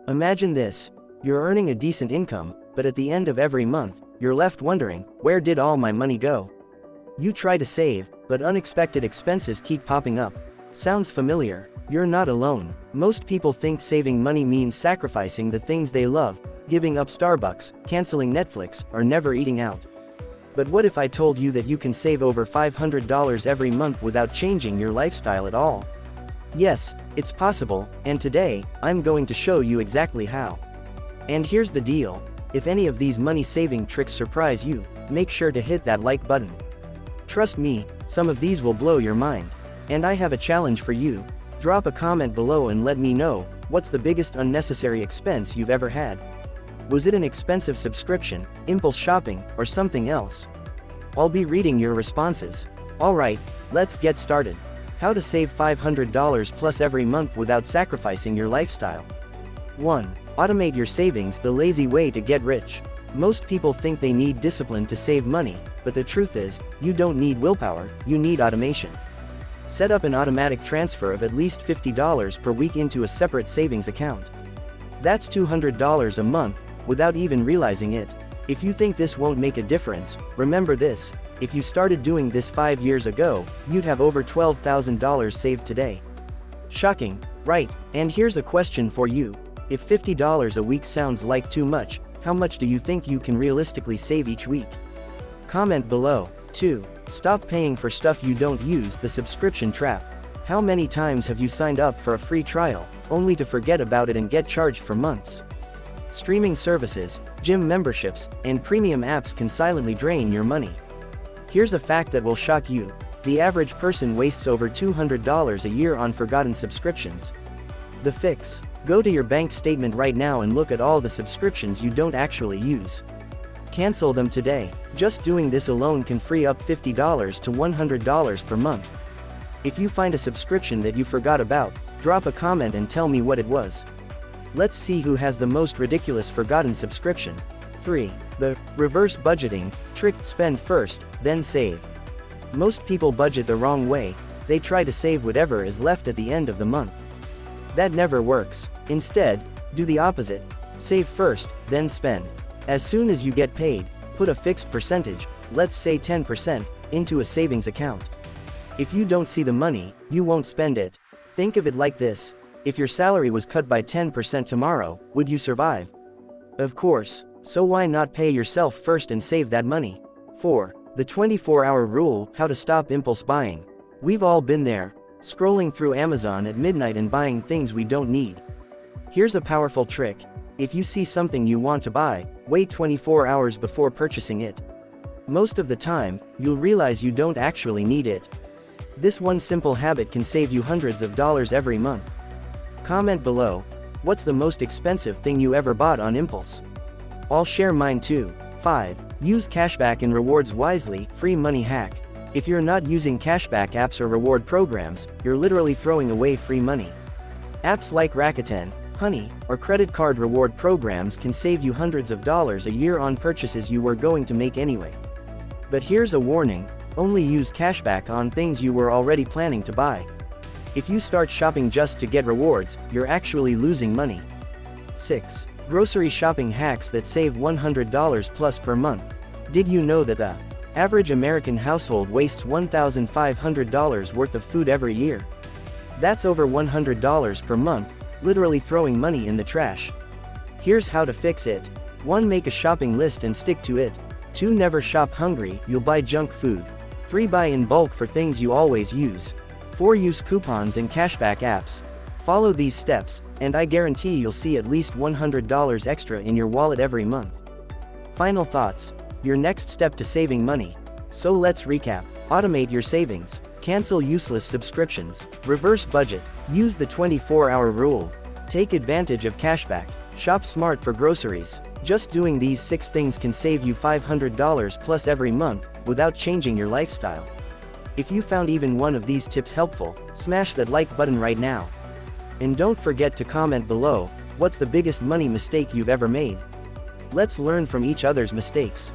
Imagine this. You're earning a decent income, but at the end of every month, you're left wondering, where did all my money go? You try to save, but unexpected expenses keep popping up. Sounds familiar? You're not alone. Most people think saving money means sacrificing the things they love, giving up Starbucks, canceling Netflix, or never eating out. But what if I told you that you can save over $500 every month without changing your lifestyle at all? Yes, it's possible, and today, I'm going to show you exactly how. And here's the deal. If any of these money-saving tricks surprise you, make sure to hit that like button. Trust me, some of these will blow your mind. And I have a challenge for you. Drop a comment below and let me know, what's the biggest unnecessary expense you've ever had? Was it an expensive subscription, impulse shopping, or something else? I'll be reading your responses. Alright, let's get started. How to save $500 plus every month without sacrificing your lifestyle. 1. Automate your savings, the lazy way to get rich. Most people think they need discipline to save money, but the truth is, you don't need willpower, you need automation. Set up an automatic transfer of at least $50 per week into a separate savings account. That's $200 a month, without even realizing it. If you think this won't make a difference, remember this: if you started doing this 5 years ago, you'd have over $12,000 saved today. Shocking, right? And here's a question for you. If $50 a week sounds like too much, how much do you think you can realistically save each week? Comment below. 2. Stop paying for stuff you don't use, the subscription trap. How many times have you signed up for a free trial, only to forget about it and get charged for months? Streaming services, gym memberships, and premium apps can silently drain your money. Here's a fact that will shock you. The average person wastes over $200 a year on forgotten subscriptions. The fix: go to your bank statement right now and look at all the subscriptions you don't actually use. Cancel them today. Just doing this alone can free up $50 to $100 per month. If you find a subscription that you forgot about, drop a comment and tell me what it was. Let's see who has the most ridiculous forgotten subscription. 3. The reverse budgeting trick: spend first, then save. Most people budget the wrong way. They try to save whatever is left at the end of the month. That never works. Instead, do the opposite. Save first, then spend. As soon as you get paid, put a fixed percentage, let's say 10%, into a savings account. If you don't see the money, you won't spend it. Think of it like this: if your salary was cut by 10% tomorrow, would you survive? Of course, so why not pay yourself first and save that money? 4. The 24-hour rule: how to stop impulse buying. We've all been there, scrolling through Amazon at midnight and buying things we don't need. Here's a powerful trick: if you see something you want to buy, wait 24 hours before purchasing it. Most of the time, you'll realize you don't actually need it. This one simple habit can save you hundreds of dollars every month. Comment below, what's the most expensive thing you ever bought on impulse? I'll share mine too. 5. Use cashback and rewards wisely, free money hack. If you're not using cashback apps or reward programs, you're literally throwing away free money. Apps like Rakuten, Honey, or credit card reward programs can save you hundreds of dollars a year on purchases you were going to make anyway. But here's a warning: only use cashback on things you were already planning to buy. If you start shopping just to get rewards, you're actually losing money. 6. Grocery shopping hacks that save $100 plus per month. Did you know that the average American household wastes $1,500 worth of food every year? That's over $100 per month, literally throwing money in the trash. Here's how to fix it. 1. Make a shopping list and stick to it. 2. Never shop hungry, you'll buy junk food. 3. Buy in bulk for things you always use. 4. Use coupons and cashback apps. Follow these steps, and I guarantee you'll see at least $100 extra in your wallet every month. Final thoughts: your next step to saving money. So let's recap. Automate your savings. Cancel useless subscriptions. Reverse budget. Use the 24-hour rule. Take advantage of cashback. Shop smart for groceries. Just doing these 6 things can save you $500 plus every month, without changing your lifestyle. If you found even one of these tips helpful, smash that like button right now. And don't forget to comment below, what's the biggest money mistake you've ever made? Let's learn from each other's mistakes.